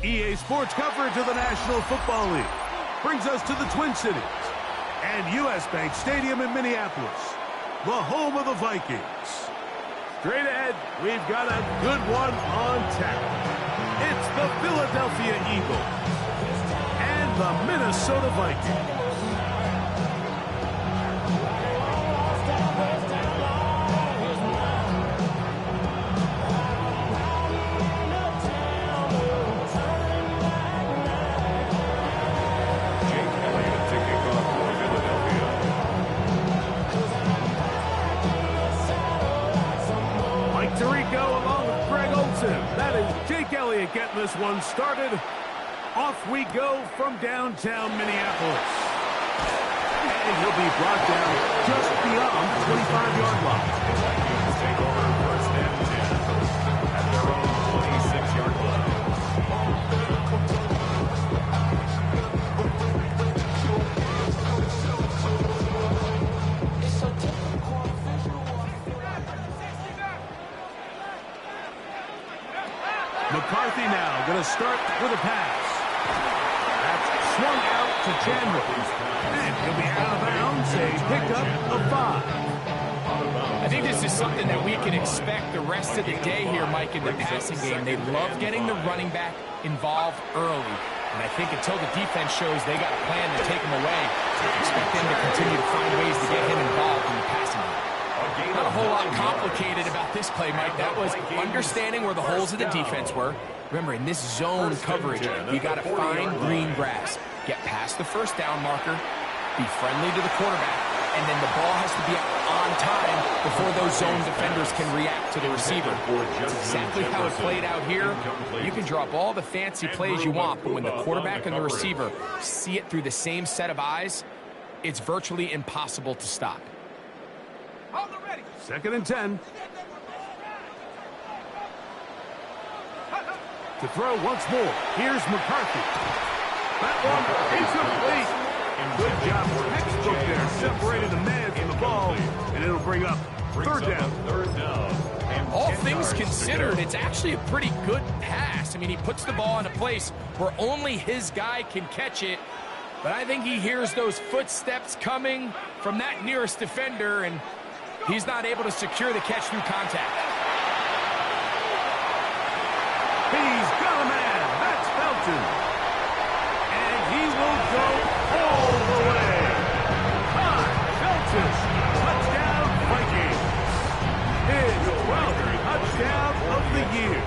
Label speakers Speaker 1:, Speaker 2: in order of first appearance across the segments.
Speaker 1: EA Sports coverage of the National Football League brings us to the Twin Cities and U.S. Bank Stadium in Minneapolis, the home of the Vikings. Straight ahead, we've got a good one on tap. It's the Philadelphia Eagles and the Minnesota Vikings. Getting this one started. Off we go from downtown Minneapolis. And he'll be brought down just beyond the 25-yard line.
Speaker 2: Vikings take over first and 10 at their own 26-yard line.
Speaker 1: McCarthy now going to start with a pass. That's swung out to Chandler. And he'll be out of bounds, a pickup of 5.
Speaker 3: I think this is something that we can expect the rest of the day here, Mike, in the passing game. They love getting the running back involved early. And I think until the defense shows they got a plan to take him away, expect them to continue to find ways to get him involved in the passing game. Not a whole lot complicated about this play, Mike. That was understanding where the holes of the defense were. Remember, in this zone coverage, you got to find green grass. Get past the first down marker, be friendly to the quarterback, and then the ball has to be on time before those zone defenders can react to the receiver. That's exactly how it played out here. You can draw up all the fancy plays you want, but when the quarterback and the receiver see it through the same set of eyes, it's virtually impossible to stop.
Speaker 1: Second and 10. To throw once more. Here's McCarthy. That one incomplete. Good job. Textbook there. Separated the man from the ball. And it'll bring up third down.
Speaker 3: All things considered, it's actually a pretty good pass. I mean, he puts the ball in a place where only his guy can catch it. But I think he hears those footsteps coming from that nearest defender, and he's not able to secure the catch through contact.
Speaker 1: He's got a man. That's Felton. And he will go all the way. Felton. Touchdown, Vikings. His 12th touchdown of the year.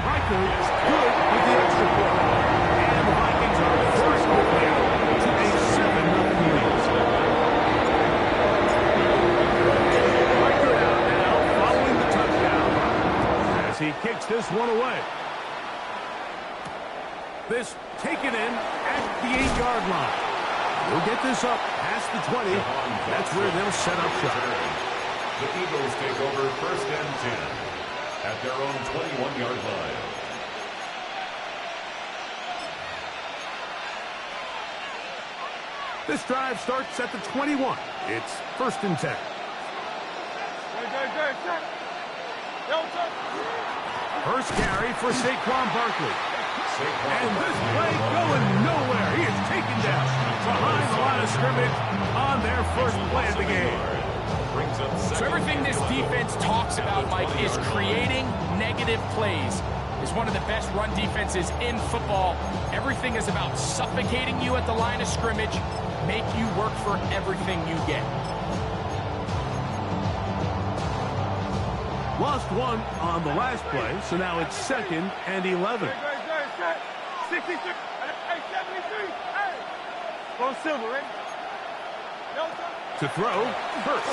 Speaker 1: Riker is good with the extra point. And the Vikings are first quickly out to a 7-0 lead. Riker out now following the touchdown as he kicks this one away. This taken in at the 8-yard line. We'll get this up past the 20. That's where they'll set up shop.
Speaker 2: The Eagles take over first and 10 at their own 21-yard line.
Speaker 1: This drive starts at the 21. It's first and 10. First carry for Saquon Barkley. And this play going nowhere. He is taken down behind the line of scrimmage on their first play of the game.
Speaker 3: So everything this defense talks about, Mike, is creating negative plays. It's one of the best run defenses in football. Everything is about suffocating you at the line of scrimmage, make you work for everything you get.
Speaker 1: Lost one on the last play, so now it's second and 11. To throw, Hurts.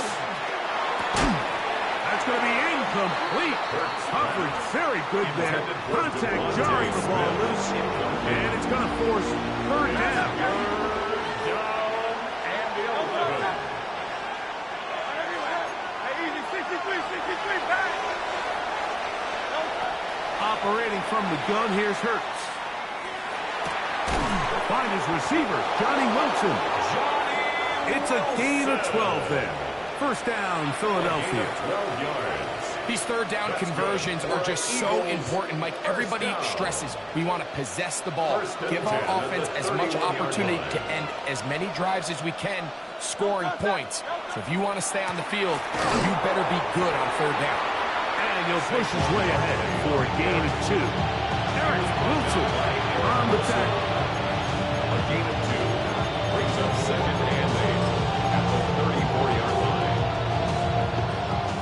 Speaker 1: That's going to be incomplete. Coverage very good there. Contact jarring the ball loose. And it's going to force third down. Operating from the gun, here's Hurts. Find his receiver, Johnny Wilson. It's a gain of 12 there. First down, Philadelphia.
Speaker 2: 12 yards.
Speaker 3: These third down conversions are just so important, Mike. Everybody stresses we want to possess the ball, give our offense as much opportunity to end as many drives as we can, scoring points. So if you want to stay on the field, you better be good on third down.
Speaker 1: And he'll push his way ahead for a gain of 2. There's Wilson on the tackle.
Speaker 2: A gain of 2 brings up second and 8 at the 34-yard line.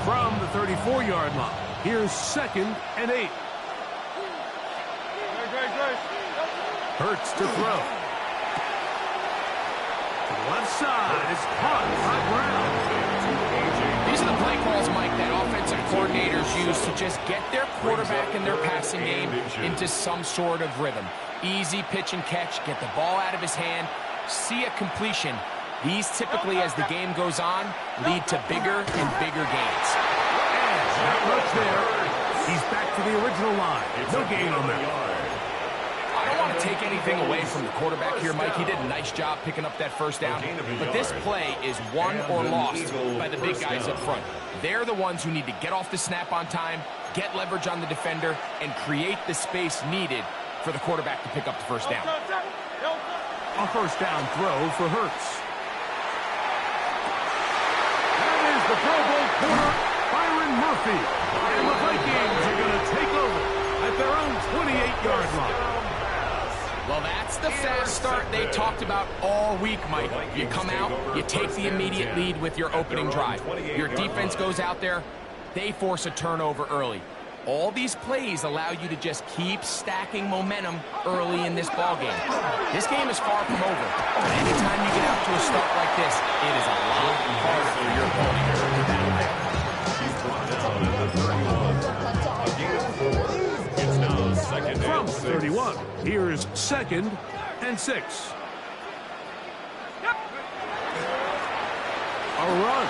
Speaker 1: From the 34-yard line, here's second and 8. Hurts to throw. To the left side, it's caught by Brown.
Speaker 3: These are the play calls, Mike, that offensive coordinators use to just get their quarterback and their passing game into some sort of rhythm. Easy pitch and catch, get the ball out of his hand, see a completion. These typically, as the game goes on, lead to bigger and bigger gains.
Speaker 1: And not much there. He's back to the original line. No gain on that.
Speaker 3: I don't want to take anything away from the quarterback here, Mike. He did a nice job picking up that first down. But this play is won or lost by the big guys up front. They're the ones who need to get off the snap on time, get leverage on the defender, and create the space needed for the quarterback to pick up the first down.
Speaker 1: A first down throw for Hurts. That is the Pro Bowl corner, Byron Murphy. And the Vikings are going to take over at their own 28-yard line.
Speaker 3: Well, that's the fast start they talked about all week, Mike. You come out, you take the immediate lead with your opening drive. Your defense goes out there, they force a turnover early. All these plays allow you to just keep stacking momentum early in this ballgame. This game is far from over, but anytime you get out to a start like this, it is a lot harder for your opponent.
Speaker 2: It's now second
Speaker 1: From
Speaker 2: and 6.
Speaker 1: 31, here's second and 6. A run.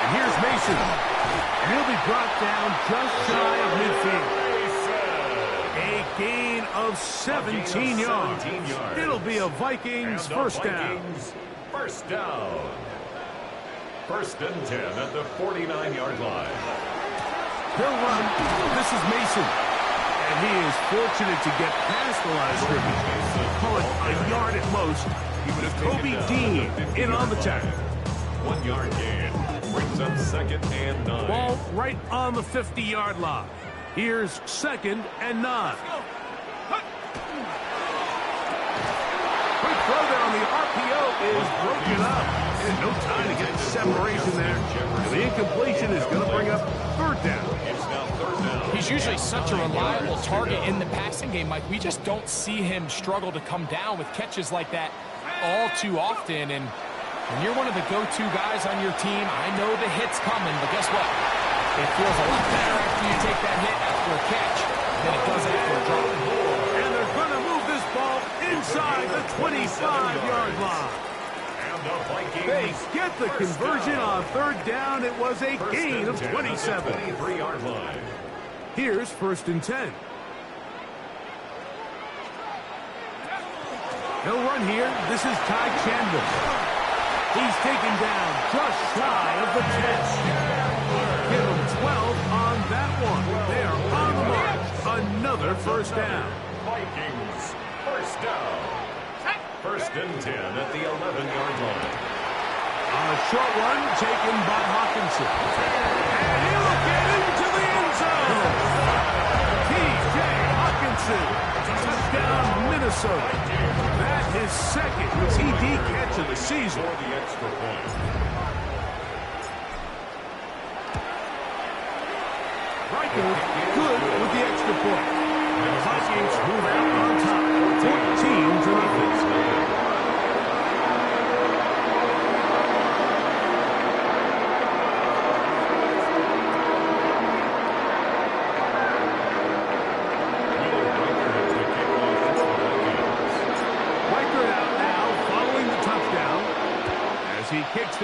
Speaker 1: And here's Mason. And he'll be brought down just shy of midfield. A gain of 17 yards. It'll be a Vikings first down.
Speaker 2: First down. First and 10 at the 49-yard line.
Speaker 1: He'll run. This is Mason. And he is fortunate to get past the line of scrimmage. Call it a yard at most. Kobe Dean in on the tackle.
Speaker 2: 1 yard gain. Brings up second and 9.
Speaker 1: Ball right on the 50-yard line. Here's second and 9. Quick throw there on the RPO is broken up. And no time to get separation there. And the incompletion is going to bring up third down.
Speaker 2: It's now third down.
Speaker 3: He's usually such a reliable target in the passing game, Mike. We just don't see him struggle to come down with catches like that all too often. And when you're one of the go-to guys on your team, I know the hit's coming, but guess what? It feels a lot better after you take that hit after a catch than it does after a drop.
Speaker 1: And they're going to move this ball inside the 25-yard line. They get the conversion on third down. It was a gain of 27.
Speaker 2: 23-yard line.
Speaker 1: Here's first and 10. He'll run here. This is Ty Chandler. He's taken down just shy of the 10. Give him 12 on that one. They are on the march. Another first down.
Speaker 2: Vikings first down. First and 10 at the 11-yard line.
Speaker 1: On a short one taken by Hawkinson. And he'll get into the end zone. T.J. Hawkinson. Touchdown, Minnesota. That is second TD catch of the season.
Speaker 2: For the extra point.
Speaker 1: Riker good with the extra point. And the Vikings move out on top. 14-0.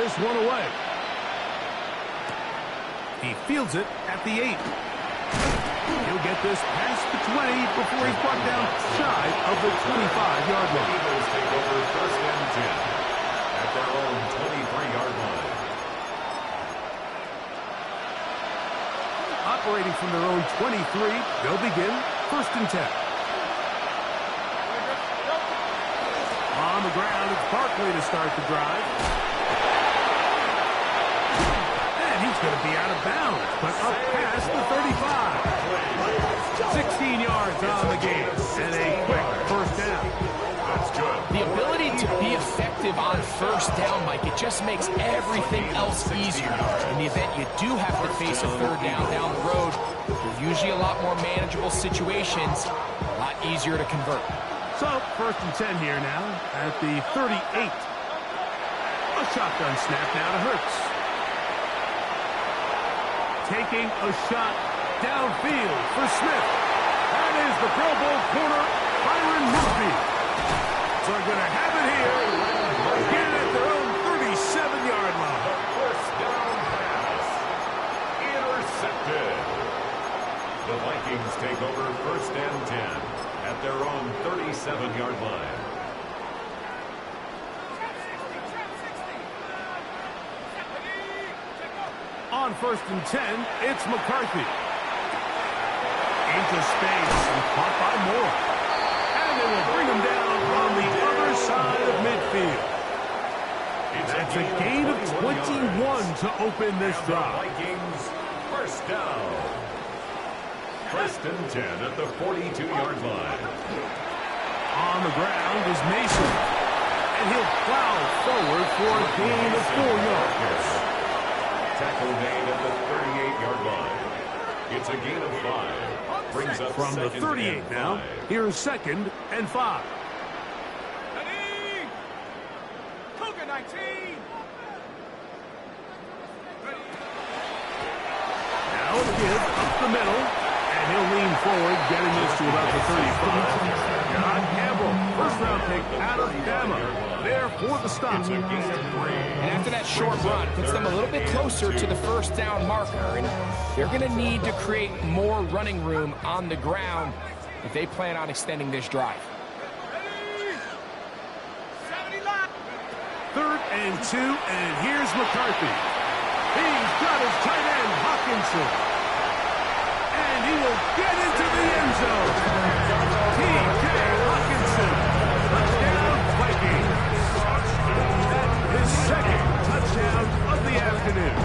Speaker 1: this one away. He fields it at the 8. He'll get this past the 20 before he's brought down shy of the 25-yard line.
Speaker 2: Eagles take over first and 10 at their own 23-yard line.
Speaker 1: Operating from their own 23, they'll begin first and 10. On the ground, it's Barkley to start the drive. And he's going to be out of bounds, but up past the 35. 16 yards on the game, and a quick first down.
Speaker 2: That's good.
Speaker 3: The ability to be effective on first down, Mike, it just makes everything else easier. In the event you do have to face a third down the road, they're usually a lot more manageable situations, a lot easier to convert.
Speaker 1: So, first and 10 here now at the 38. A shotgun snap now to Hurts. Taking a shot downfield for Smith. That is the Pro Bowl corner, Byron Murphy. So they're going to have it here again at their own 37-yard line.
Speaker 2: First down pass. Intercepted. The Vikings take over first and 10 at their own 37-yard line.
Speaker 1: On first and 10, it's McCarthy. Into space and caught by Moore. And they will bring him down on the other side of midfield. That's a gain of 21 to open this drive.
Speaker 2: Vikings first down. First and 10 at the 42-yard line.
Speaker 1: On the ground is Mason. And he'll plow forward for a gain of 4 yards.
Speaker 2: Tackle made at the 38-yard line. It's a gain of 5. Brings up
Speaker 1: From the 38 now, here's second and 5.
Speaker 4: Cougar 19.
Speaker 1: Now the give up the middle. And he'll lean forward, getting this to about the 35. John Campbell, first-round pick out of Bama. There for the stop.
Speaker 3: And after that short run, puts them a little bit closer to the first down marker. And they're going to need to create more running room on the ground if they plan on extending this drive.
Speaker 1: Third and 2, and here's McCarthy. He's got his tight end, Hawkinson. And he will get into the end zone. T.J. Hawkinson. Touchdown, Vikings. His second touchdown of the afternoon.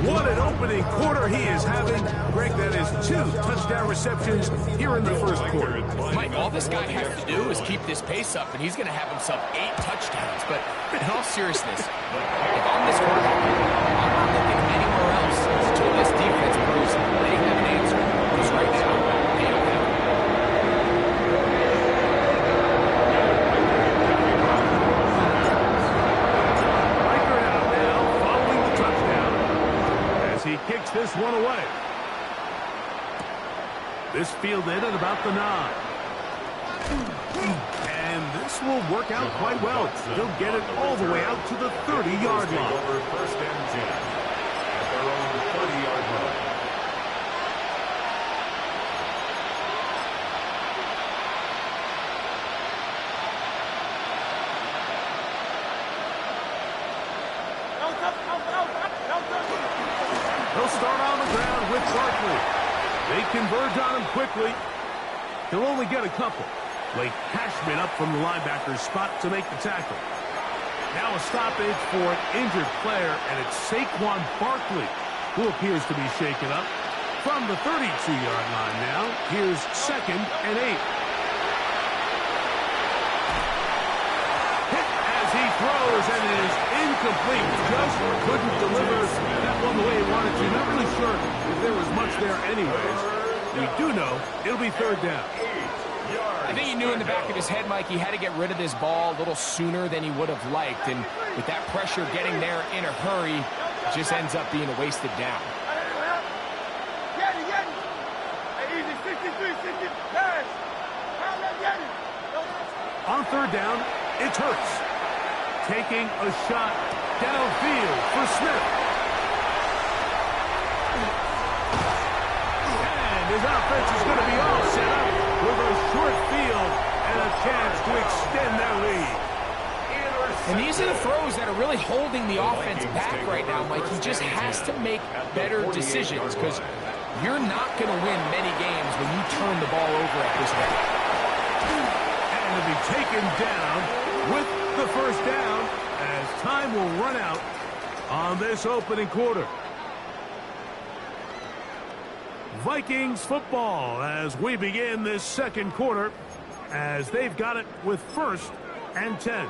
Speaker 1: What an opening quarter he is having. Greg, that is 2 touchdown receptions here in the first quarter.
Speaker 3: Mike, all this guy has to do is keep this pace up, and he's going to have himself 8 touchdowns. But in all seriousness, if I'm this quarterback, I'm not looking anywhere else until this defense proves they have an answer. Because right now, they don't have it.
Speaker 1: Riker out now, following the touchdown, as he kicks this one away. This fielded at about the 9. And this will work out quite well. He'll get it all the way out to the 30-yard line.
Speaker 2: Over first and 10 at their own 30-yard line.
Speaker 1: They'll start on the ground with Barkley. They converge on him quickly. He'll only get a couple. Blake Cashman up from the linebacker's spot to make the tackle. Now a stoppage for an injured player, and it's Saquon Barkley who appears to be shaken up. From the 32-yard line now, here's second and 8. Hit as he throws, and it is incomplete. Just couldn't deliver that one the way he wanted to. Not really sure if there was much there anyways. We do know it'll be third down.
Speaker 3: I think he knew in the back of his head, Mike, he had to get rid of this ball a little sooner than he would have liked. And with that pressure getting there in a hurry, it just ends up being a wasted down.
Speaker 1: On third down, it's Hurts. taking a shot downfield for Smith. And his offense is going to be all set up with a short field and a chance to extend their lead.
Speaker 3: And these are the throws that are really holding the offense back right now, Mike. He just has to make better decisions because you're not going to win many games when you turn the ball over at this rate.
Speaker 1: And to be taken down with the first down as time will run out on this opening quarter. Vikings football as we begin this second quarter as they've got it with 1st and 10.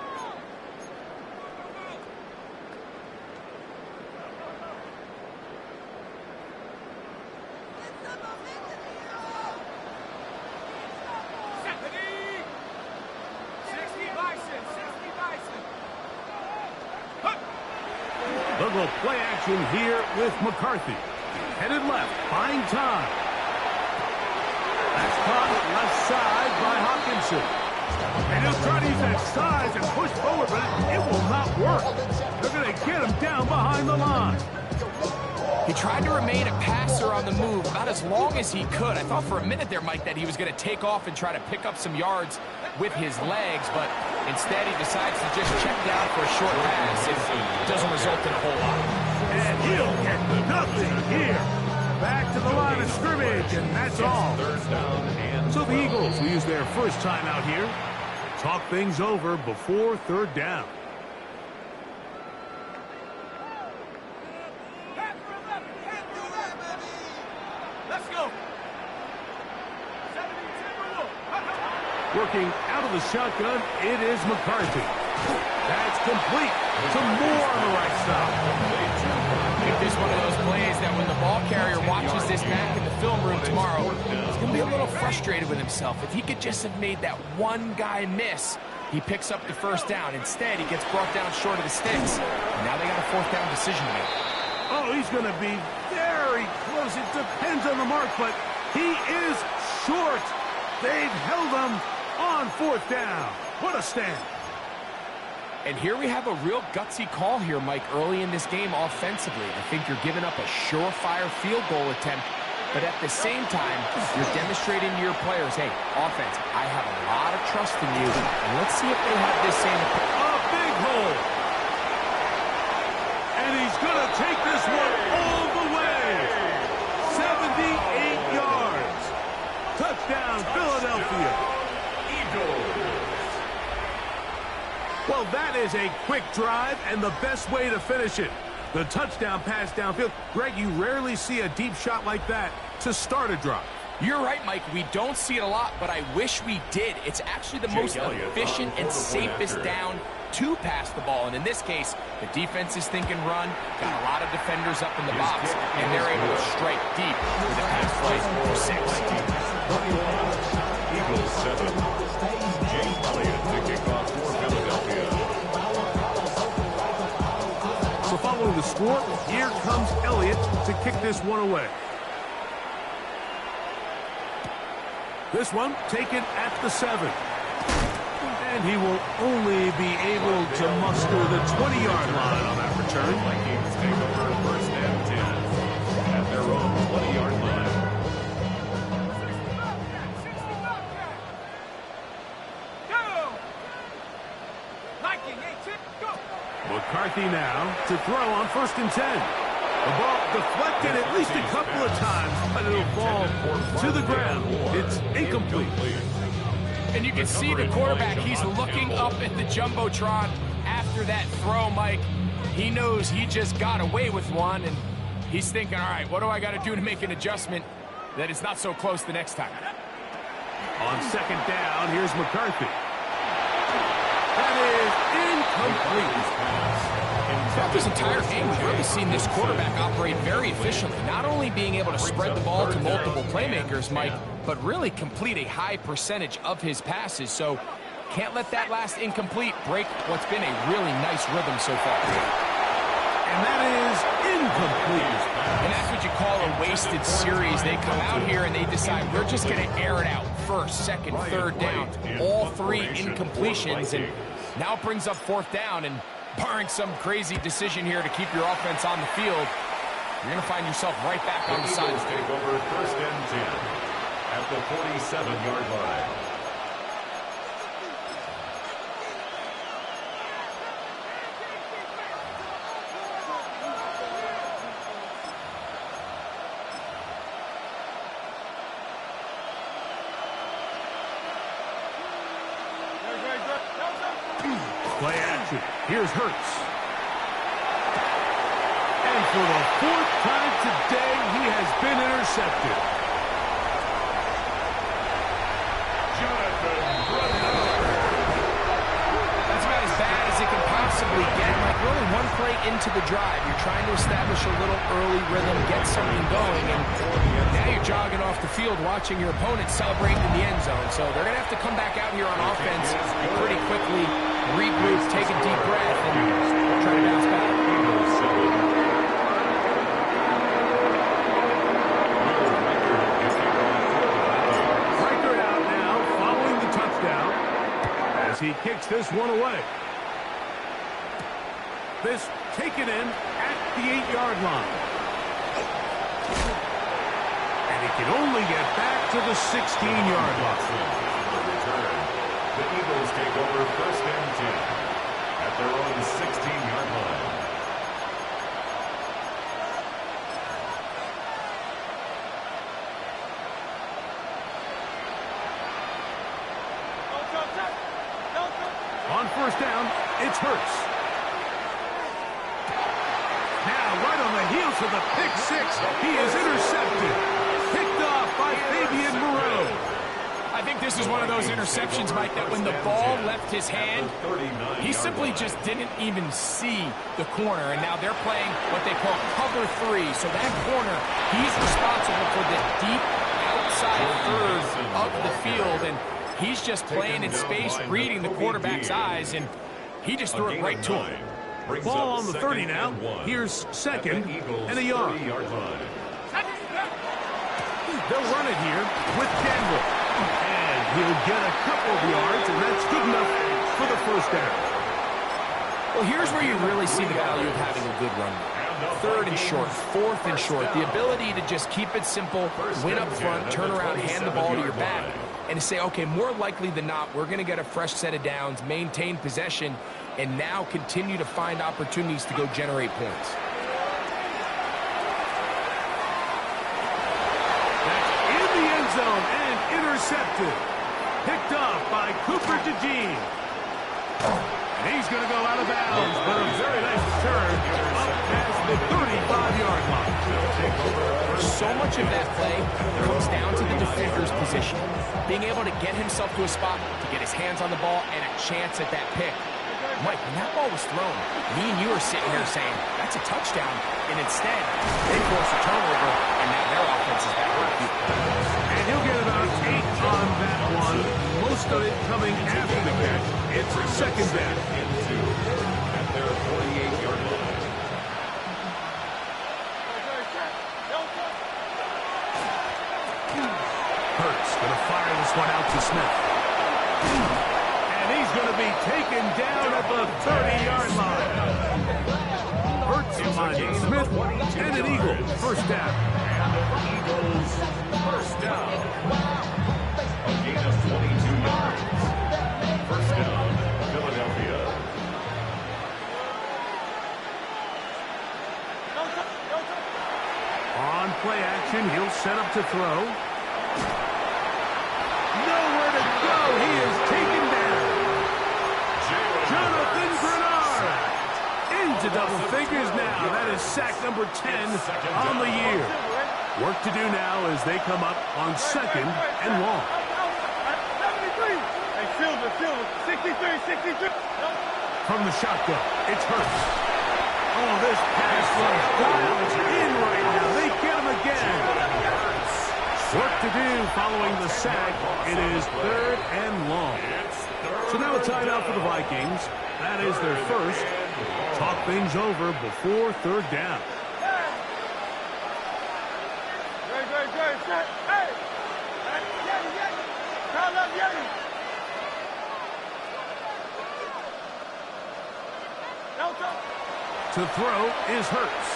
Speaker 1: A little play action here with McCarthy. Headed left, buying time. That's caught left side by Hockenson. And he'll try to use that size and push forward, but it will not work. They're going to get him down behind the line.
Speaker 3: He tried to remain a passer on the move about as long as he could. I thought for a minute there, Mike, that he was going to take off and try to pick up some yards with his legs, but instead he decides to just check down for a short pass. It doesn't result in a whole lot.
Speaker 1: And he'll get nothing here. Back to the line of scrimmage, and that's all. So the Eagles will use their first timeout here. Talk things over before 3rd down. Working out of the shotgun, it is McCarthy. That's complete to Moore on the right side.
Speaker 3: If this is one of those plays that when the ball carrier watches this back in the film room tomorrow, he's going to be a little frustrated with himself. If he could just have made that one guy miss, he picks up the first down. Instead, he gets brought down short of the sticks. And now they got a 4th down decision to make.
Speaker 1: Oh, he's going to be very close. It depends on the mark, but he is short. They've held him on 4th down. What a stand.
Speaker 3: And here we have a real gutsy call here, Mike, early in this game offensively. I think you're giving up a surefire field goal attempt, but at the same time, you're demonstrating to your players, hey, offense, I have a lot of trust in you, and let's see if they have this same...
Speaker 1: A big hole. And he's going to take this one all the way. 78 yards. Touchdown, Philadelphia. Well, that is a quick drive and the best way to finish it. The touchdown pass downfield. Greg, you rarely see a deep shot like that to start a drive.
Speaker 3: You're right, Mike. We don't see it a lot, but I wish we did. It's actually the most efficient and safest down to pass the ball. And in this case, the defense is thinking run, got a lot of defenders up in the box, and they're able to strike deep with a pass play for 6.
Speaker 2: Eagles 7. Jay Elliott to kick off for Philadelphia.
Speaker 1: So following the score, here comes Elliott to kick this one away. This one taken at the 7. And he will only be able to muster the 20-yard line on that return.
Speaker 2: Vikings take over 1st and 10 at their own 20-yard line.
Speaker 1: McCarthy now to throw on 1st and 10. The ball deflected at least a couple of times, but it'll fall to the ground. It's incomplete.
Speaker 3: And you can see the quarterback, he's looking up at the Jumbotron after that throw, Mike. He knows he just got away with one, and he's thinking, all right, what do I got to do to make an adjustment that it's not so close the next time?
Speaker 1: On 2nd down, here's McCarthy. That is incomplete.
Speaker 3: Throughout this entire game, we've really seen this quarterback operate very efficiently, not only being able to spread the ball to multiple playmakers, Mike, but really complete a high percentage of his passes. So can't let that last incomplete break what's been a really nice rhythm so far.
Speaker 1: And that is incomplete.
Speaker 3: And that's what you call a wasted series. They come out here and they decide we're just going to air it out. 1st, 2nd, 3rd down. All 3 incompletions. And Now it brings up fourth down, and barring some crazy decision here to keep your offense on the field, you're going to find yourself right back on the sideline.
Speaker 2: Take over first and 10 at the 47-yard line.
Speaker 1: Play action. Here's Hurts. And for the fourth time today, he has been intercepted.
Speaker 3: That's about as bad as it can possibly get. Like, really one play into the drive, you're trying to establish a little early rhythm, get something going, and now you're jogging off the field watching your opponent celebrating in the end zone. So they're going to have to come back out here on offense pretty quickly, regroup, take a deep breath, and try to bounce back.
Speaker 1: Riker out now, following the touchdown, as he kicks this one away. This taken in at the 8-yard line. And he can only get back to the 16-yard line.
Speaker 2: The Eagles take over first and 10 at their own 16-yard line.
Speaker 1: On first down, it's Hurts. Now, right on the heels of the pick six, he is intercepted. Picked off by Fabian Moreau.
Speaker 3: I think this is one of those interceptions, Mike, that when the ball left his hand, he simply just didn't even see the corner. And now they're playing what they call cover three. So that corner, he's responsible for the deep outside third of the field. And he's just playing in space, reading the quarterback's eyes, and he just threw it right to him.
Speaker 1: Ball on the 30 now. Here's second and a yard. They'll run it here with Campbell. And he'll get a couple of yards, and that's good enough for the first down.
Speaker 3: Well, here's where you really see the value of having a good run. Third and short, fourth and short. The ability to just keep it simple, win up front, turn around, hand the ball to your back, and to say, okay, more likely than not, we're going to get a fresh set of downs, maintain possession, and now continue to find opportunities to go generate points.
Speaker 1: That's in the end zone and intercepted. Picked off by Cooper DeJean. And he's going to go out of bounds, but a very nice return up past the 35-yard line.
Speaker 3: So much of that play comes down to the defender's position. Being able to get himself to a spot, to get his hands on the ball, and a chance at that pick. Mike, when that ball was thrown, me and you are sitting here saying, that's a touchdown. And instead, they force a turnover, and now their offense is back on the field.
Speaker 1: And he'll get about 8 on that one. Most of it coming after the catch. It's second down.
Speaker 2: At their 48-yard line.
Speaker 1: Hurts going to fire this one out to Smith. And he's going to be taken down at the 30-yard line. Hurts finding Smith and an Eagle. First down.
Speaker 2: Eagles first down. A gain of 22 yards. First down, Philadelphia.
Speaker 1: On play action, he'll set up to throw. Nowhere to go. He is taken down. Jonathan Grenard into double figures now. That is sack number 10 on the year. Work to do now as they come up on second and long.
Speaker 4: 63.
Speaker 1: From the shotgun, it's Hurts. Oh, this pass was dialed in right now. They get him again. Work to do following the sack. It is third and long. So now a timeout for the Vikings. That is their first. Talk things over before third down. To throw is Hurts.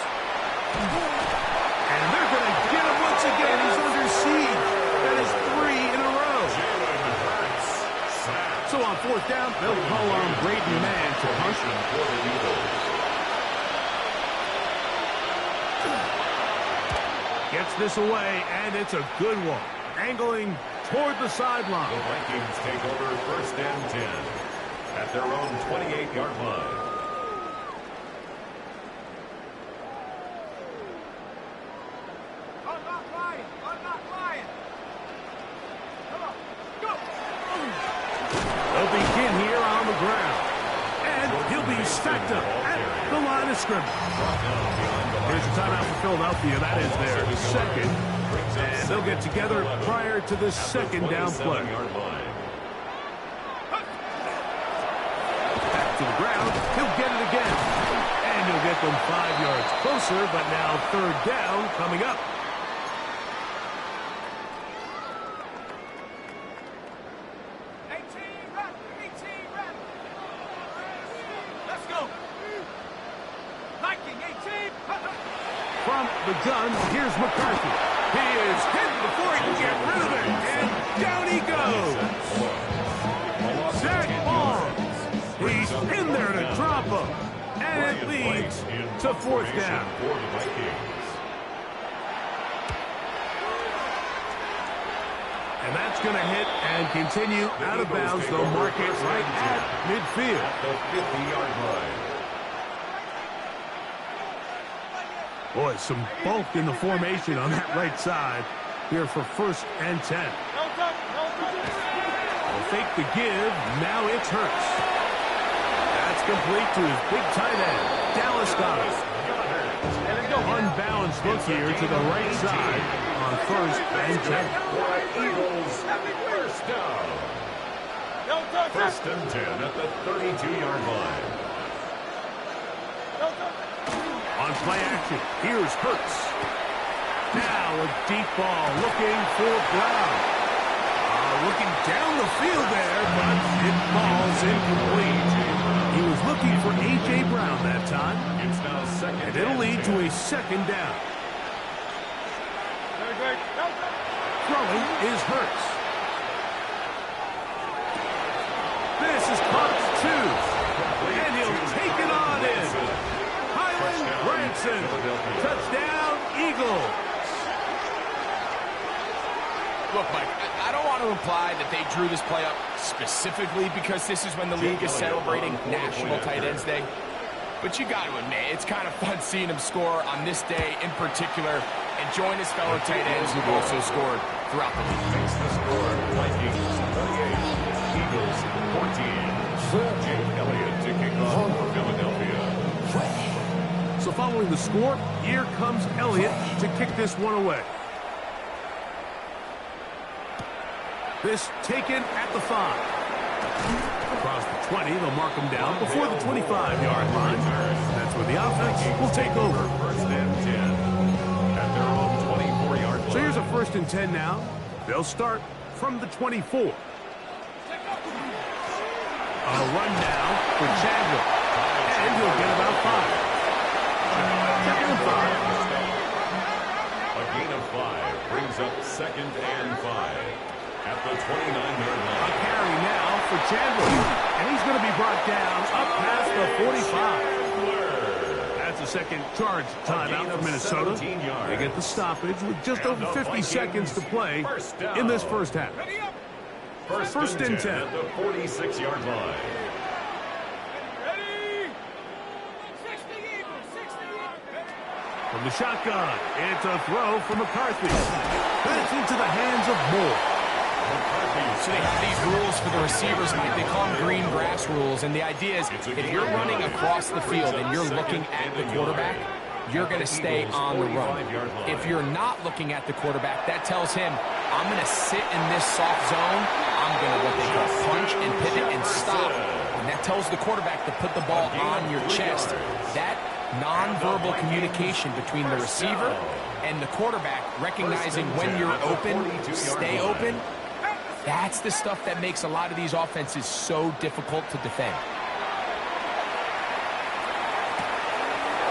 Speaker 1: And they're going to get him once again. He's under siege. That is 3 in a row. So on 4th down, they'll call on Braden Mann to punt for the Eagles. Gets this away, and it's a good one. Angling toward the sideline.
Speaker 2: The Vikings take over 1st and 10 at their own 28-yard line.
Speaker 1: They'll begin here on the ground. And he'll be stacked up at the line of scrimmage. Here's a timeout for Philadelphia. That is their second. And they'll get together prior to the 2nd down play. Back to the ground. He'll get it again. And he'll get them 5 yards closer, but now 3rd down coming up. From the gun, here's McCarthy. He is hit before he can get rid of it, and down he goes. Zach Barnes. He's in there to drop him, and it leads to 4th down. And that's going to hit and continue out of bounds. They'll mark it right at midfield.
Speaker 2: The 50-yard line.
Speaker 1: Boy, some bulk in the formation on that right side here for 1st and 10. They'll fake the give. Now it's Hurts. That's complete to his big tight end, Dallas Goedert. Unbalanced look here to the right side on 1st and 10.
Speaker 2: Eagles, 1st down. 1st and 10 at the 32-yard line.
Speaker 1: On play action, here's Hurts. Now a deep ball looking for Brown. Looking down the field there, but it falls incomplete. He was looking for A.J. Brown that time.
Speaker 2: It's now 2nd.
Speaker 1: And it'll lead to a 2nd down. Throwing is Hurts. This is caught 2. And he'll take it on in. Branson, touchdown, Eagles.
Speaker 3: Look, Mike, I don't want to imply that they drew this play up specifically because this is when the league is celebrating National Tight Ends Day. But you got to admit, it's kind of fun seeing him score on this day in particular and join his fellow tight ends who've also scored throughout the league.
Speaker 2: Makes the score, Vikings 38, Eagles 14. Jake Elliott to kick off for Philadelphia.
Speaker 1: So following the score, here comes Elliott to kick this one away. This taken at the 5. Across the 20, they'll mark him down before the 25-yard line. That's where the offense will take over.
Speaker 2: 1st and 10 at their own 24-yard line.
Speaker 1: So here's a 1st and 10 now. They'll start from the 24. A run now for Chadwick. And he'll get about 5. 2nd and 5.
Speaker 2: A gain of 5 brings up 2nd and 5 at the 29-yard
Speaker 1: A
Speaker 2: line.
Speaker 1: carry now for Chandler. And he's going to be brought down up past the 45. That's a 2nd charge timeout for Minnesota. They get the stoppage with just over 50 seconds to play in this 1st half. 1st and 10
Speaker 2: at the 46-yard line.
Speaker 1: From the shotgun, it's a throw for McCarthy. That's into the hands of Moore.
Speaker 3: So they have these rules for the receivers, Mike. They call them green grass rules. And the idea is if you're running across the field and you're looking at the quarterback, you're going to stay on the run. If you're not looking at the quarterback, that tells him, I'm going to sit in this soft zone. I'm going to what they call punch and pivot and stop. And that tells the quarterback to put the ball on your chest. That nonverbal communication between the receiver and the quarterback, recognizing when you're open, stay open, that's the stuff that makes a lot of these offenses so difficult to defend.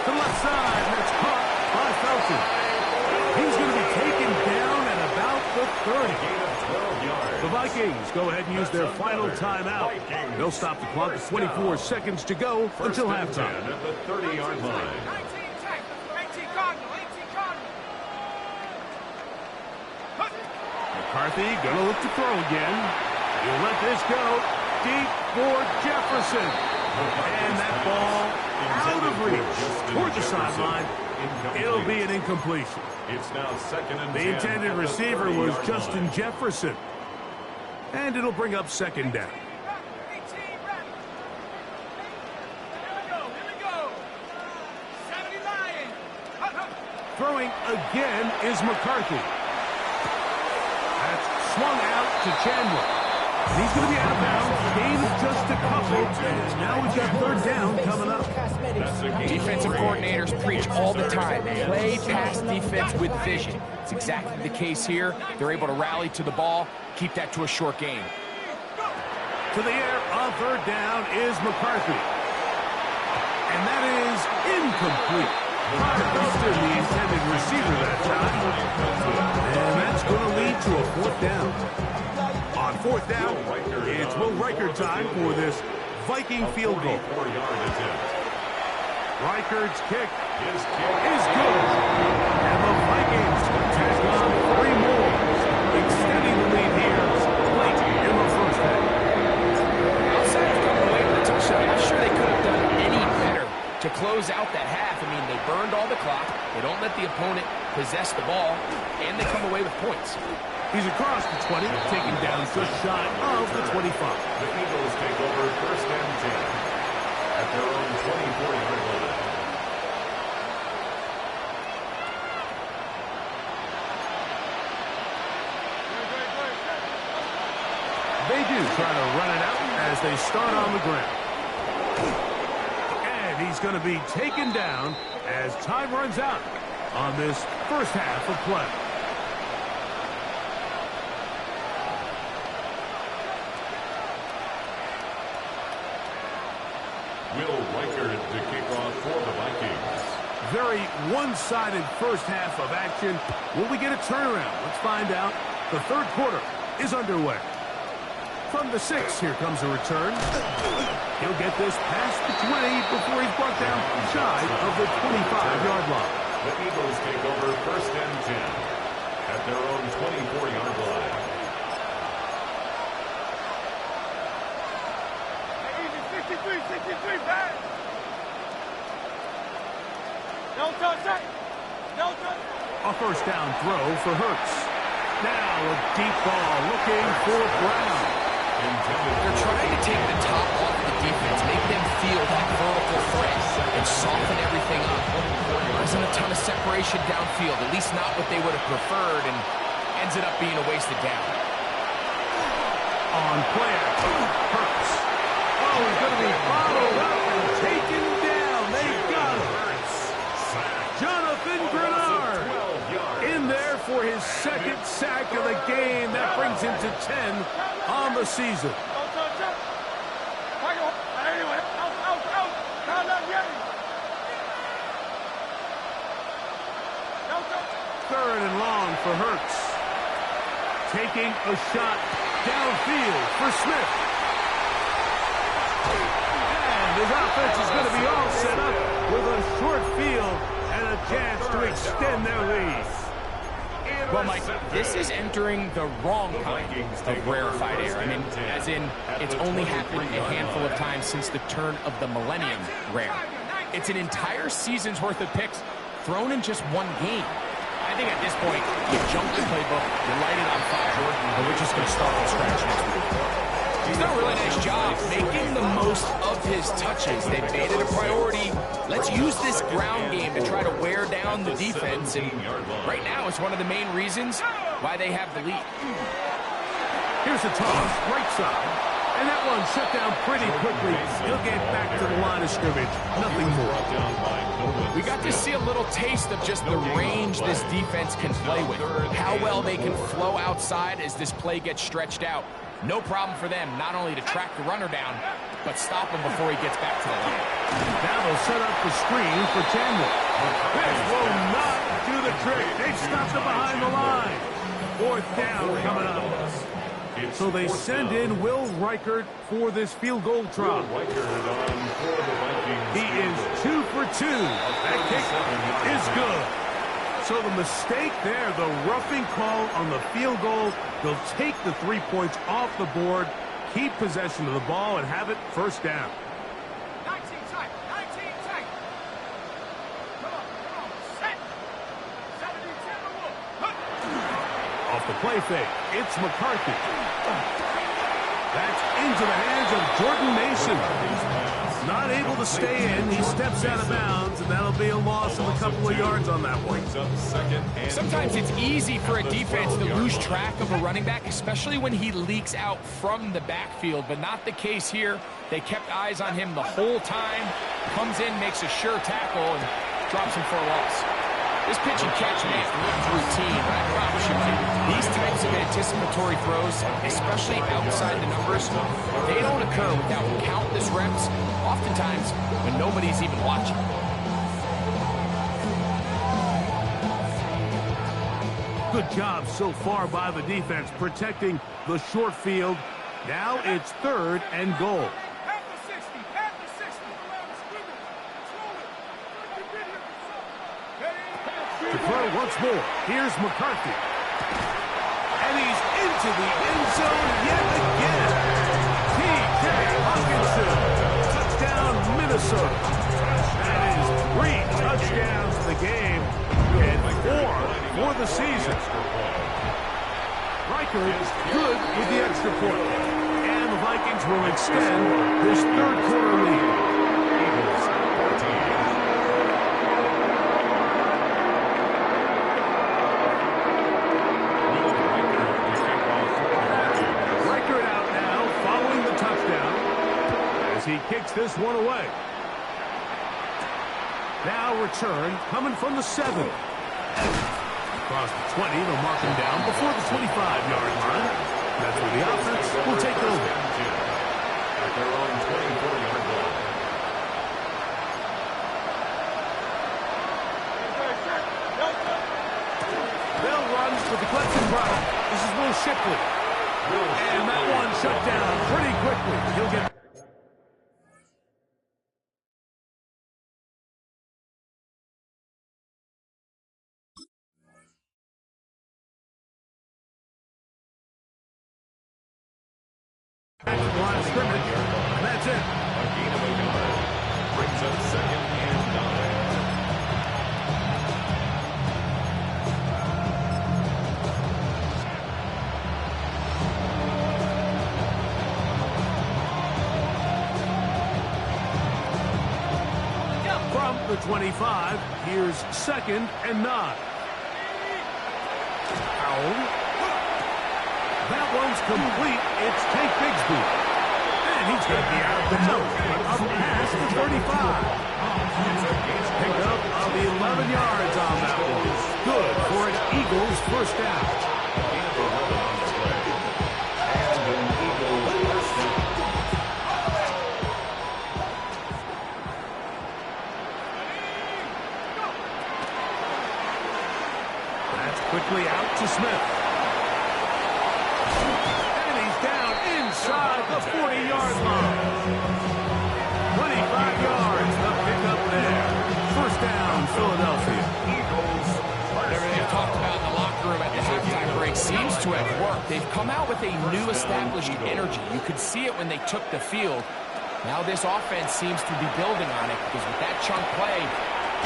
Speaker 1: To the left side, and it's caught by Felton. He's going to be taken down at about the 30. The Vikings go ahead and use their final timeout. They'll stop the clock with 24 seconds to go until halftime.
Speaker 2: At the 30-yard line.
Speaker 4: 18 Cardinal.
Speaker 1: McCarthy going to look to throw again. He'll let this go deep for Jefferson. And that ball out of reach toward the sideline. It'll be an incompletion.
Speaker 2: It's now 2nd and 10.
Speaker 1: The intended receiver was Justin Jefferson. And it'll bring up 2nd down. Throwing again is McCarthy. That's swung out to Chandler. And he's going to be out of bounds. Gained just a couple. And now we've got 3rd down coming up.
Speaker 3: Defensive coordinators preach all the time. Play pass defense with vision. It's exactly the case here. They're able to rally to the ball, keep that to a short game.
Speaker 1: To the air on 3rd down is McCarthy. And that is incomplete. Busted the intended receiver that time. And that's going to lead to a 4th down. On 4th down, it's Will Riker time for this Viking field goal. Riker's kick is good. And the Vikings tack on 3 more, extending the lead here late in the 1st half.
Speaker 3: Outside of coming away with a touchdown, I'm not sure they could have done any better to close out that half. I mean, they burned all the clock. They don't let the opponent possess the ball, and they come away with points.
Speaker 1: He's across the 20, taken down just shy of the 25.
Speaker 2: The Eagles take over 1st and 10 at their own 24-yard line.
Speaker 1: They do try to run it out as they start on the ground. And he's going to be taken down as time runs out on this 1st half of play.
Speaker 2: Will Riker to kick off for the Vikings.
Speaker 1: Very one-sided 1st half of action. Will we get a turnaround? Let's find out. The 3rd quarter is underway. From the 6, here comes a return. He'll get this past the 20 before he's brought down shy of the 25-yard line.
Speaker 2: The Eagles take over 1st and 10 at their own 24-yard line.
Speaker 1: A 1st down throw for Hurts. Now a deep ball looking for Brown.
Speaker 3: They're trying to take the top off the defense, make them feel that vertical threat, and soften everything up. There isn't a ton of separation downfield, at least not what they would have preferred, and ends it up being a wasted down.
Speaker 1: On play action, Hurts. Oh, he's going to be followed up and taken down. They got him. Jonathan Grenard in there for his 2nd sack of the game. That brings him to 10 on the season. 3rd and long for Hurts. Taking a shot downfield for Smith. And his offense is going to be all set up with a short field and a chance to extend their lead.
Speaker 3: Well, Mike, this is entering the wrong kind of rarefied air. I mean, as in, it's only happened a handful of times since the turn of the millennium rare. It's an entire season's worth of picks thrown in just one game. I think at this point, you jump the playbook, you light it on fire, and we're just going to start from scratch next week. He's done a really nice job making the most of his touches. They've made it a priority. Let's use this ground game to try to wear down the defense. And right now, it's one of the main reasons why they have the lead.
Speaker 1: Here's a toss, right side. And that one shut down pretty quickly. He'll get back to the line of scrimmage. Nothing more.
Speaker 3: We got to see a little taste of just the range this defense can play with. How well they can flow outside as this play gets stretched out. No problem for them not only to track the runner down, but stop him before he gets back to the line.
Speaker 1: Now they'll set up the screen for Chandler. This will not do the trick. They've stopped him behind the line. Fourth down coming up. So they send in Will Reichert for this field goal try. He is 2 for 2. That kick is good. So the mistake there, the roughing call on the field goal, they'll take the 3 points off the board, keep possession of the ball, and have it first down.
Speaker 4: 19 tight. 19 tight. Come on. Set. 70-10.
Speaker 1: Off the play fake, it's McCarthy. That's into the hands of Jordan Mason. Not able to stay in. He steps out of bounds, and that'll be a loss of a couple of yards on that one.
Speaker 3: Sometimes it's easy for a defense to lose track of a running back, especially when he leaks out from the backfield, but not the case here. They kept eyes on him the whole time. Comes in, makes a sure tackle, and drops him for a loss. This pitch and catch may have looked routine, but I promise you, these types of anticipatory throws, especially outside the numbers, they don't occur without countless reps, oftentimes when nobody's even watching.
Speaker 1: Good job so far by the defense protecting the short field. Now it's 3rd and goal.
Speaker 4: Half the 60. Half the 60. Around the scrimmage. Control it. You've been here before.
Speaker 1: To throw once more. Here's McCarthy. And he's into the end zone yet again. T.J. Hawkinson. Touchdown, Minnesota. That is 3 touchdowns in the game and 4 for the season. Reichert is good with the extra point. And the Vikings will extend this 3rd quarter lead. He kicks this one away. Now return coming from the 7. Across the 20, they'll mark him down before the 25-yard line. That's where the offense will take over.
Speaker 2: At their own 24-yard line.
Speaker 1: Bell runs with the Clemson Brown. This is Will Shipley. And that one shut down pretty quickly. He'll get line of scrimmage, and that's it.
Speaker 2: A gain of a yard. Brings up 2nd and
Speaker 1: 9. From the 25, here's 2nd and 9. Powell. That one's complete. It's Tank Bigsby. And he's going to be out of bounds. Up past the 35. Pick up of 11 yards on that one. Good for an Eagles first down. That's quickly out to Smith. Inside the 40-yard line. 25 yards, the pickup there. First down, Philadelphia.
Speaker 3: Everything they've talked about in the locker room at the halftime break seems to have worked. They've come out with a new established energy. You could see it when they took the field. Now this offense seems to be building on it because with that chunk play,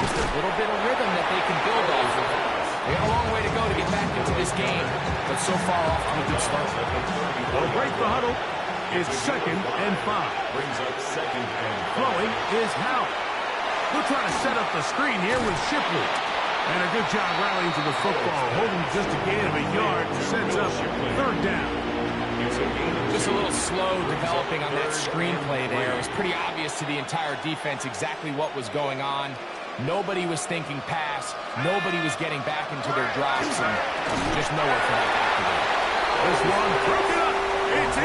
Speaker 3: just a little bit of rhythm that they can build off of. They got a long way to go to get back into this game, but so far off to a good start.
Speaker 1: They'll break the huddle. It's 2nd and 5.
Speaker 2: Brings up 2nd and 5.
Speaker 1: Throwing is Howell. He'll try to set up the screen here with Shipley. And a good job rallying to the football, holding just a gain of a yard, sets up 3rd down.
Speaker 3: Just a little slow developing on that screenplay there. It was pretty obvious to the entire defense exactly what was going on. Nobody was thinking pass. Nobody was getting back into their drops, and just nowhere for that back to go.
Speaker 1: This one broken up. It's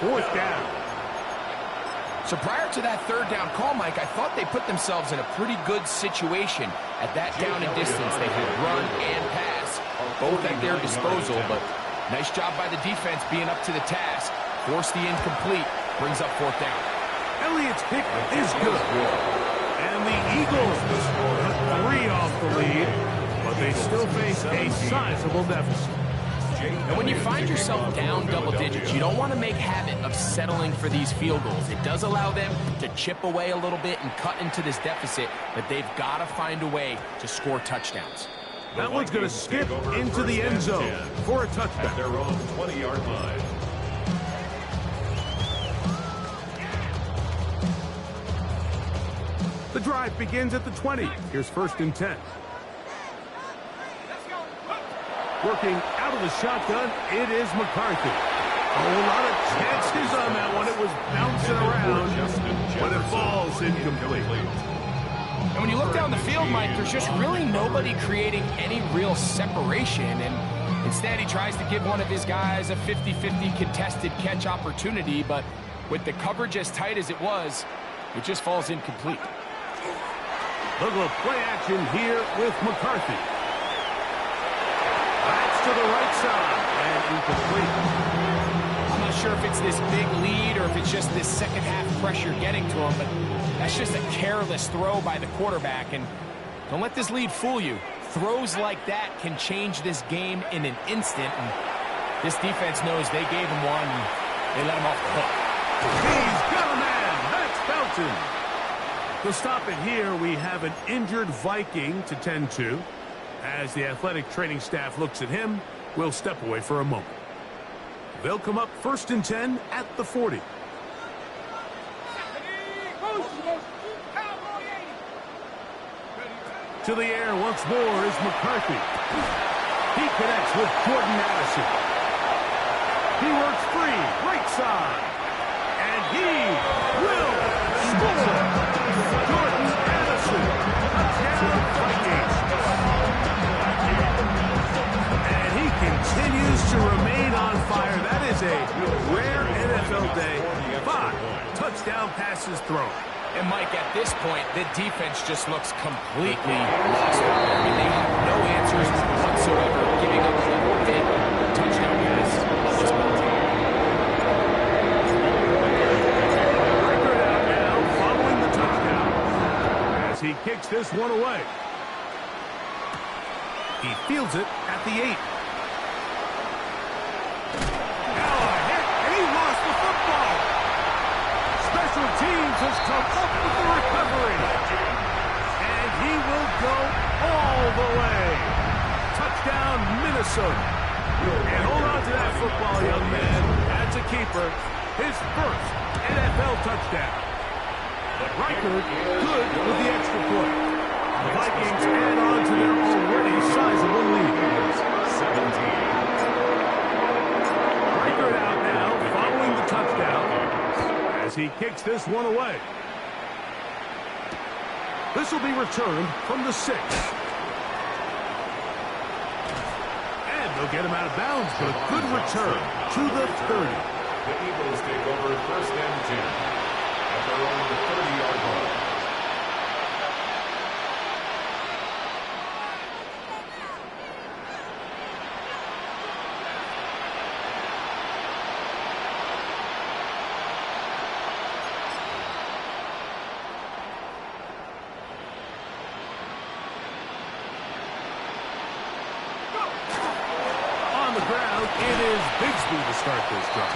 Speaker 1: 4th down.
Speaker 3: So prior to that 3rd down call, Mike, I thought they put themselves in a pretty good situation at that down and distance. They had run and pass, both at their disposal, but nice job by the defense being up to the task. Forced the incomplete, brings up 4th down.
Speaker 1: Elliott's pick is good. And the Eagles put 3 off the lead, but they still face a sizable deficit.
Speaker 3: And when you find yourself down double digits, you don't want to make habit of settling for these field goals. It does allow them to chip away a little bit and cut into this deficit, but they've got to find a way to score touchdowns.
Speaker 1: That one's going to skip into the end zone for a
Speaker 2: At
Speaker 1: touchdown.
Speaker 2: their own 20-yard line.
Speaker 1: The drive begins at the 20. Here's 1st and 10.
Speaker 4: Let's go.
Speaker 1: Working out of the shotgun, it is McCarthy. A whole lot of chances on that one. It was bouncing around, but it falls incomplete.
Speaker 3: And when you look down the field, Mike, there's just really nobody creating any real separation. And instead, he tries to give one of his guys a 50-50 contested catch opportunity. But with the coverage as tight as it was, it just falls incomplete.
Speaker 1: Look at play action here with McCarthy. That's to the right side and incomplete.
Speaker 3: I'm not sure if it's this big lead or if it's just this second half pressure getting to him, but that's just a careless throw by the quarterback. And don't let this lead fool you. Throws like that can change this game in an instant. And this defense knows they gave him one and they let him off the hook.
Speaker 1: He's got a man. That's Felton. To stop it here, we have an injured Viking to tend to. As the athletic training staff looks at him, we'll step away for a moment. They'll come up 1st and 10 at the 40. To the air once more is McCarthy. He connects with Jordan Addison. He works free, right side. And he will score. Jordan Addison, touchdown Vikings. And he continues to remain on fire. That is a rare NFL day. 5 touchdown passes thrown.
Speaker 3: And Mike, at this point, the defense just looks completely lost. I mean, they have no answers whatsoever, giving up a big touchdown pass at this point.
Speaker 1: Record out now, following the touchdown, as he kicks this one away. He fields it at the 8. Now a hit, and he lost the football. Special teams has come up with the recovery. And he will go all the way. Touchdown, Minnesota. And hold on to that football, young man. That's a keeper. His first NFL touchdown. Reichard good with the extra point. The Vikings add on to their already sizable lead.
Speaker 2: 17.
Speaker 1: Reichard out now, following the touchdown, as he kicks this one away. This will be returned from the 6. And they'll get him out of bounds, but a good return to the 30.
Speaker 2: The Eagles take over 1st and 10 at their own 30-yard line.
Speaker 1: It is Bigsby to start this drive.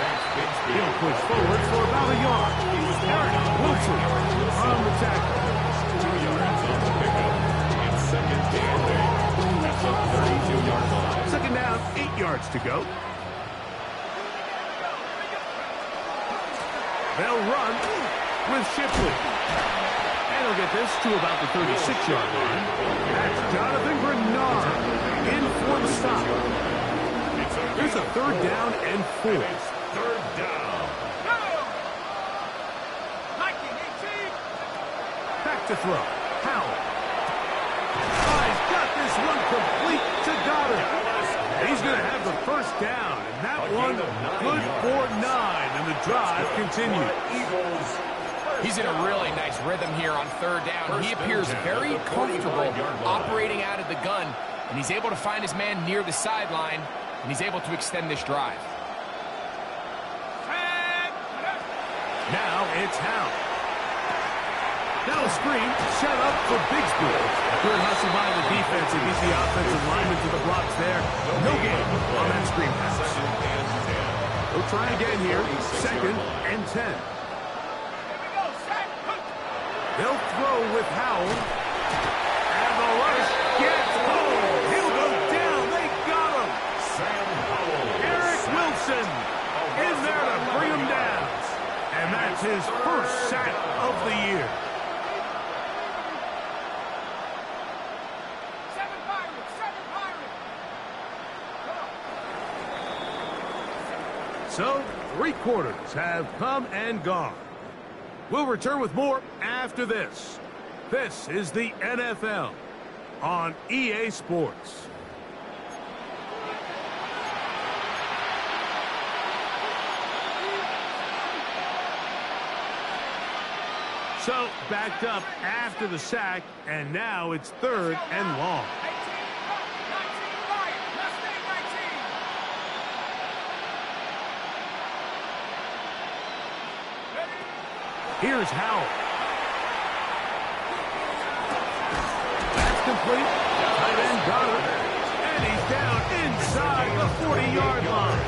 Speaker 1: He'll push forward for about a yard. Eric Wilson on the tackle.
Speaker 2: 2 yards on the pickup. It's 2nd and 8 at the 32-yard line.
Speaker 1: 2nd down, 8 yards to go. They'll run with Shipley. And he'll get this to about the 36-yard line. That's Jonathan Grenard in for the stop. Here's a 3rd down and 4.
Speaker 2: And it's 3rd down.
Speaker 1: Back to throw. Howell. Oh, he's got this one complete to Goddard. He's going to have the 1st down. And that one good for 9. And the drive continues.
Speaker 3: He's in a really nice rhythm here on third down. He appears very comfortable operating out of the gun, and he's able to find his man near the sideline, and he's able to extend this drive.
Speaker 1: Now it's Howe. Now a screen set up for Bigsby. Good hustle by the defense to beat the offensive lineman to the blocks there. No gain on that screen pass. We'll try again here. 2nd and 10. They'll throw with Howell. And the rush gets home. He'll go down. They got him.
Speaker 2: Sam Howell.
Speaker 1: Eric Wilson in there to bring him down. And that's his first sack of the year. So, 3 quarters have come and gone. We'll return with more after this. This is the NFL on EA Sports. So, backed up after the sack, and now it's 3rd and long. Here's Howell. That's complete. Tight end got him. And he's down inside the 40-yard line.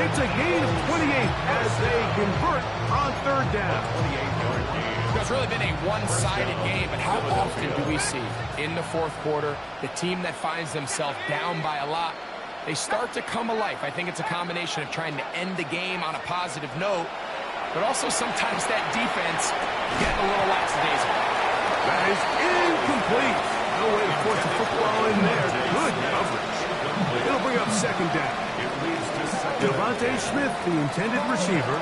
Speaker 1: It's a gain of 28 as they convert on 3rd down.
Speaker 3: It's really been a one-sided game, but how often do we see in the 4th quarter the team that finds themselves down by a lot, they start to come alive? I think it's a combination of trying to end the game on a positive note, but also sometimes that defense getting a little lackadaisical.
Speaker 1: That is incomplete. No way to force a football in there. Good coverage. It'll bring up 2nd down. Devontae Smith, the intended receiver,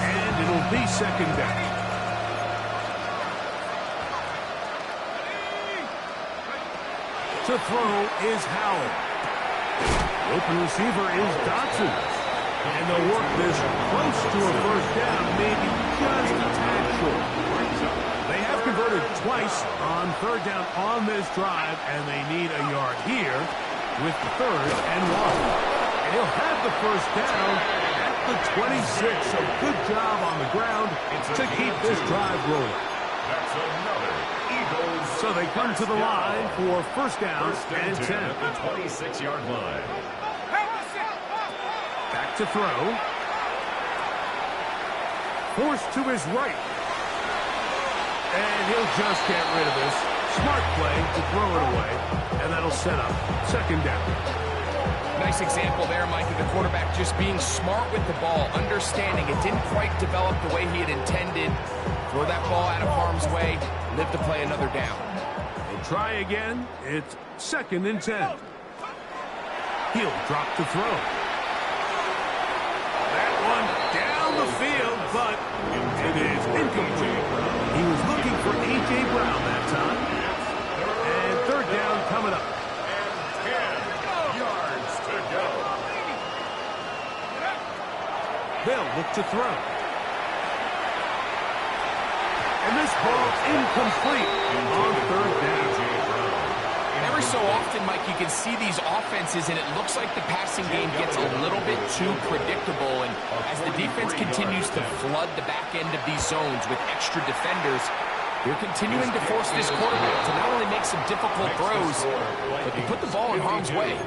Speaker 1: and it'll be 2nd down. To throw is Howell. The open receiver is Dotson. And they'll work this close to a 1st down, maybe just a tad short. They have converted twice on 3rd down on this drive, and they need a yard here with 3rd and 1. And he'll have the 1st down at the 26. So good job on the ground to keep this drive rolling.
Speaker 2: That's another Eagles.
Speaker 1: So they come to the line for 1st down and 10.
Speaker 2: At the 26-yard line.
Speaker 1: Back to throw. Forced to his right. And he'll just get rid of this. Smart play to throw it away. And that'll set up 2nd down.
Speaker 3: Nice example there, Mike, of the quarterback just being smart with the ball, understanding it didn't quite develop the way he had intended. Throw that ball out of harm's way, live to play another down.
Speaker 1: They'll try again. It's 2nd and 10. He'll drop to throw. That one down the field, but it is incomplete. He was looking for A.J. Brown that time. And 3rd down coming up. They'll look to throw. And this ball incomplete on 3rd down.
Speaker 3: Every so often, Mike, you can see these offenses, and it looks like the passing game gets a little bit too predictable. And as the defense continues to flood the back end of these zones with extra defenders, they're continuing to force this quarterback to not only make some difficult throws, but to put the ball in harm's way.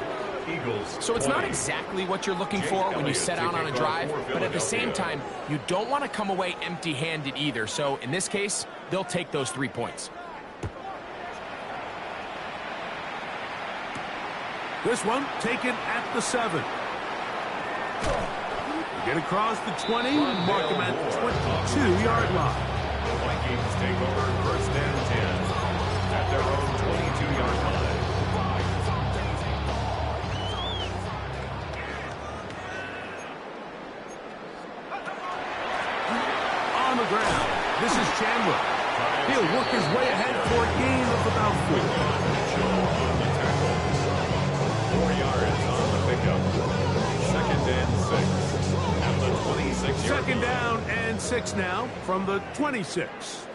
Speaker 3: So it's not exactly what you're looking for when you set out on a drive, but at the same time, you don't want to come away empty-handed either. So in this case, they'll take those 3 points.
Speaker 1: This one taken at the 7. Get across the 20, mark him at the 22-yard line.
Speaker 2: The Vikings take over 1st and 10 at their own 22-yard line.
Speaker 1: On the ground, this is Chandler. He'll work his way ahead for a gain of about 4.
Speaker 2: 4 yards on the pickup. 2nd and 6 at the 20.
Speaker 1: Second down and 6 now from the 26.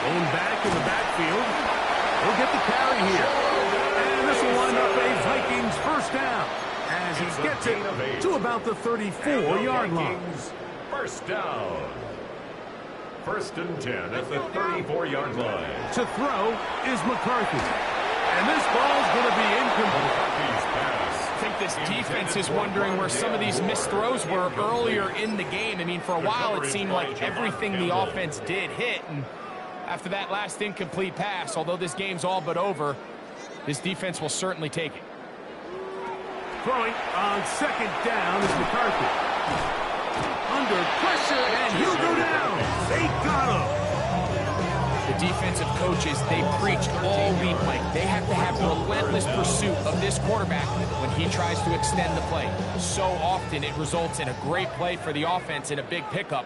Speaker 1: Going back in the backfield. He'll get the carry here. And this will wind up a Vikings first down as he gets it to about the 34-yard line.
Speaker 2: First down. First and 10 at the 34-yard line.
Speaker 1: To throw is McCarthy. And this ball's going to be incomplete.
Speaker 3: I think this defense is wondering where some of these missed throws were earlier in the game. I mean, for a while it seemed like everything the offense did hit. And after that last incomplete pass, although this game's all but over, this defense will certainly take it.
Speaker 1: Throwing on second down is McCarthy. Under pressure, and he'll go down. They got him.
Speaker 3: The defensive coaches, they preach all week, Mike. They have to have relentless pursuit of this quarterback when he tries to extend the play. So often it results in a great play for the offense and a big pickup.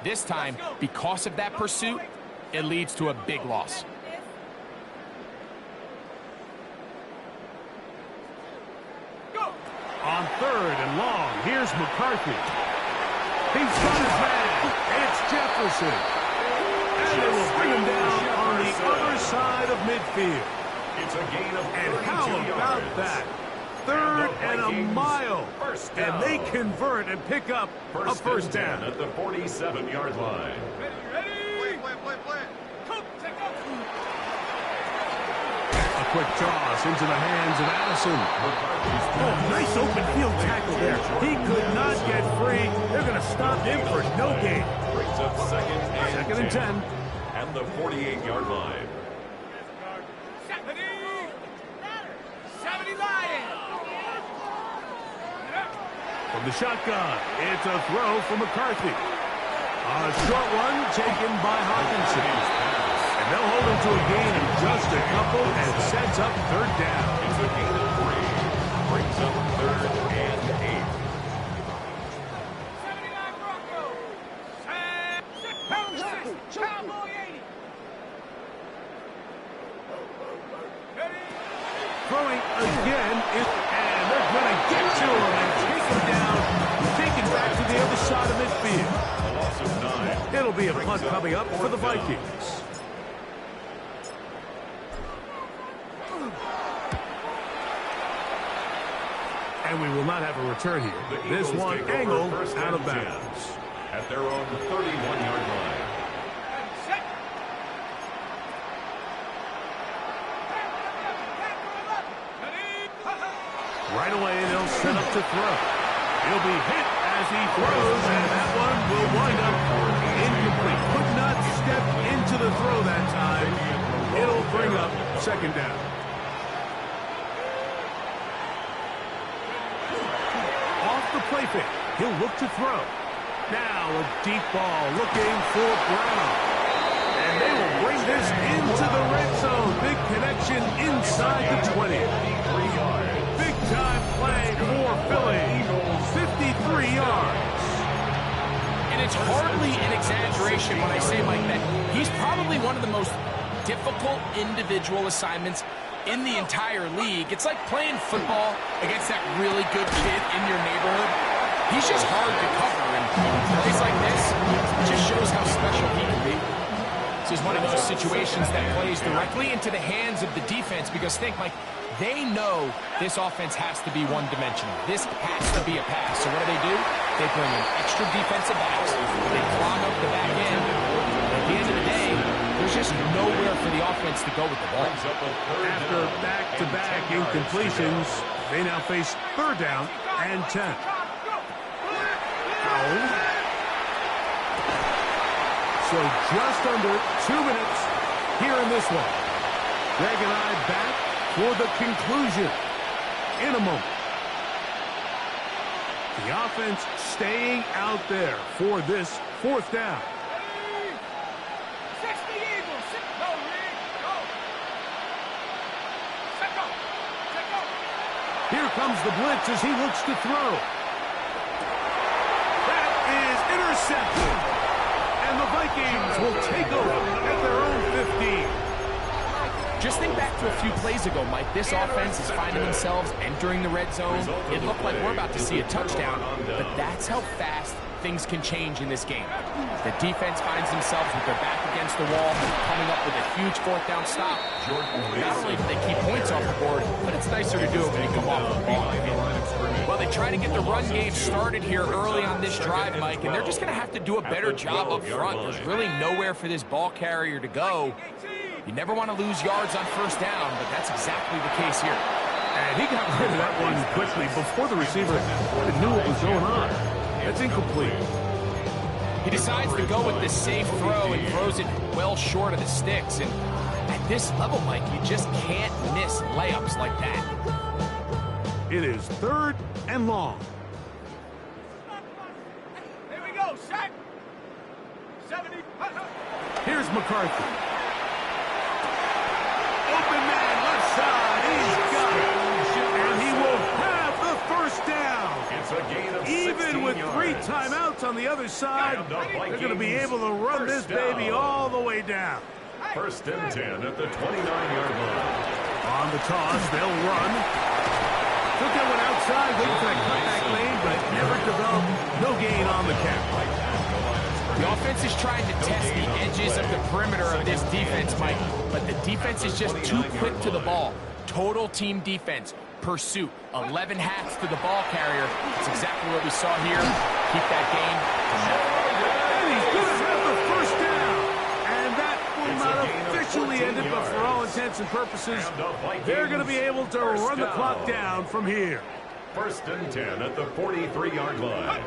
Speaker 3: This time, because of that pursuit, it leads to a big loss.
Speaker 1: On third and long, here's McCarthy. He's got his man. It's Jefferson. And they will bring him down on the other side of midfield.
Speaker 2: It's a gain of 32
Speaker 1: And how about
Speaker 2: yards.
Speaker 1: that? Third and a mile. And they convert and pick up a first down.
Speaker 2: At the 47-yard line.
Speaker 1: A quick toss into the hands of Allison. Oh, nice open field tackle there. He could not get free. They're going to stop him for no gain.
Speaker 2: Brings up second and
Speaker 1: 10.
Speaker 2: And the 48-yard line.
Speaker 4: 70 Lions.
Speaker 1: From the shotgun, it's a throw for McCarthy. A short one taken by Hawkinson. And they'll hold him to a gain of just a couple and sets up third down.
Speaker 2: It's a gain of 3. Brings up third and 8.
Speaker 4: 79 Broncos. Cowboy 80.
Speaker 1: Throwing again, and they're going to get to him and take him down, taken back to the other side of midfield.
Speaker 2: A loss of 9.
Speaker 1: It'll be a punt coming up for the Vikings. And we will not have a return here. This one angled out of bounds.
Speaker 2: At their own 31-yard line.
Speaker 1: Right away, they'll set up to throw. He'll be hit as he throws, and that one will wind up incomplete. Could not step into the throw that time. It'll bring up second down. Off the play fake, he'll look to throw. Now a deep ball looking for Brown. And they will bring this into the red zone. Big connection inside the 20. Big-time play for Philly. 53 yards.
Speaker 3: And it's hardly an exaggeration when I say, Mike, that he's probably one of the most difficult individual assignments in the entire league. It's like playing football against that really good kid in your neighborhood. He's just hard to cover, and plays like this just shows how special he can be. This is one of those situations that plays directly into the hands of the defense, because think, Mike, they know this offense has to be one-dimensional. This has to be a pass. So what do? They bring in extra defensive backs. They clog up the back end. At the end of the day, there's just nowhere for the offense to go with the ball.
Speaker 1: After back-to-back incompletions, they now face third down and 10. So just under 2 minutes here in this one. Greg and I back for the conclusion in a moment. The offense staying out there for this fourth down.
Speaker 4: 60 Eagles. Go, Reed. Go. Set go. Set go.
Speaker 1: Here comes the blitz as he looks to throw. That is intercepted. And the Vikings will take over at their own 15.
Speaker 3: Just think back to a few plays ago, Mike. This offense is finding themselves entering the red zone. It looked like we're about to see a touchdown, but that's how fast things can change in this game. The defense finds themselves with their back against the wall, coming up with a huge fourth down stop. Not only do they keep points off the board, but it's nicer to do it when you come off the ball. Well, they try to get the run game started here early on this drive, Mike, and they're just going to have to do a better job up front. There's really nowhere for this ball carrier to go. You never want to lose yards on first down, but that's exactly the case here.
Speaker 1: And he got rid of that one quickly before the receiver knew what was going on. That's incomplete.
Speaker 3: He decides to go with the safe throw and throws it well short of the sticks. And at this level, Mike, you just can't miss layups like that.
Speaker 1: It is 3rd and long.
Speaker 4: Here we go, set. 70.
Speaker 1: Here's McCarthy. Open man, left side. He's got it. And he will have the first down.
Speaker 2: It's a gain of
Speaker 1: Even with 3
Speaker 2: yards.
Speaker 1: timeouts on the other side, they're going to be able to run this baby all the way down.
Speaker 2: 1st and 10 at the 29-yard line.
Speaker 1: On the toss, they'll run. Took that one outside, waiting for that cutback lane, but never developed. No gain on the catch.
Speaker 3: The offense is trying to test the edges of the perimeter of this defense, Mike, but the defense is just too quick to the ball. Total team defense, pursuit, 11 hats to the ball carrier. That's exactly what we saw here. Keep that game to nothing.
Speaker 1: And he's going to have the first down. And that will not officially end it, but for all intents and purposes, they're going to be able to run the clock down from here.
Speaker 2: 1st and 10 at the 43-yard line.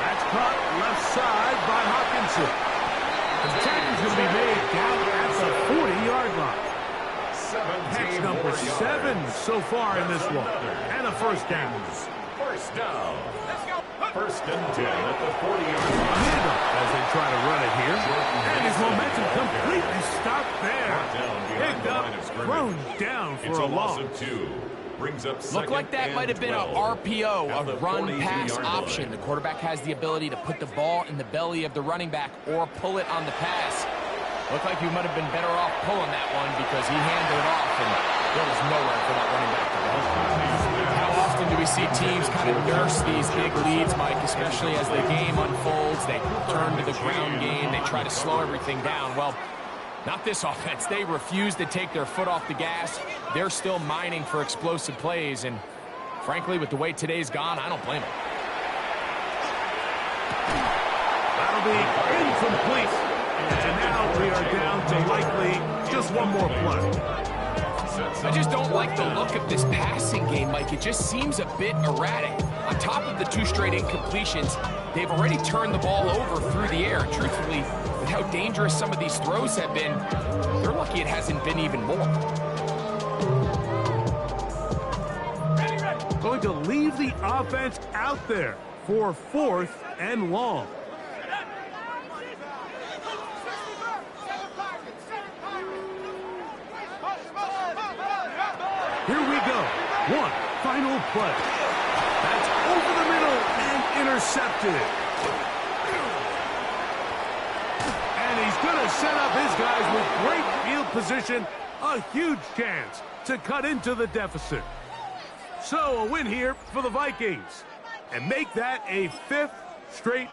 Speaker 1: That's caught left side by Hawkinson. The tackl's going to be made down at the 40-yard line. Catch number 7 so far in this one. And a first down.
Speaker 2: First down. 1st and 10 at the 40-yard line.
Speaker 1: As they try to run it here. And his momentum completely stopped there. Picked up, thrown down for
Speaker 2: It's
Speaker 1: a
Speaker 2: a loss
Speaker 1: loss.
Speaker 2: of 2. Brings up
Speaker 3: Looked like that might have been a
Speaker 2: 12
Speaker 3: RPO,
Speaker 2: at
Speaker 3: a
Speaker 2: the
Speaker 3: run-pass
Speaker 2: 43-yard
Speaker 3: option.
Speaker 2: line.
Speaker 3: The quarterback has the ability to put the ball in the belly of the running back or pull it on the pass. Looked like he might have been better off pulling that one because he handed it off, and there was nowhere for that running back to go. How often do we see teams kind of nurse these big leads, Mike, especially as the game unfolds? They turn to the ground game. They try to slow everything down. Well, not this offense. They refuse to take their foot off the gas. They're still mining for explosive plays, and frankly, with the way today's gone, I don't blame them.
Speaker 1: That'll be incomplete. And now we are down to likely just one more play.
Speaker 3: I just don't like the look of this passing game, Mike. It just seems a bit erratic. On top of the 2 straight incompletions, they've already turned the ball over through the air. Truthfully, with how dangerous some of these throws have been, they're lucky it hasn't been even more.
Speaker 1: Going to leave the offense out there for 4th and long. Here we go. One final play. That's over the middle and intercepted. And he's going to set up his guys with great field position. A huge chance to cut into the deficit. So a win here for the Vikings. And make that a 5th straight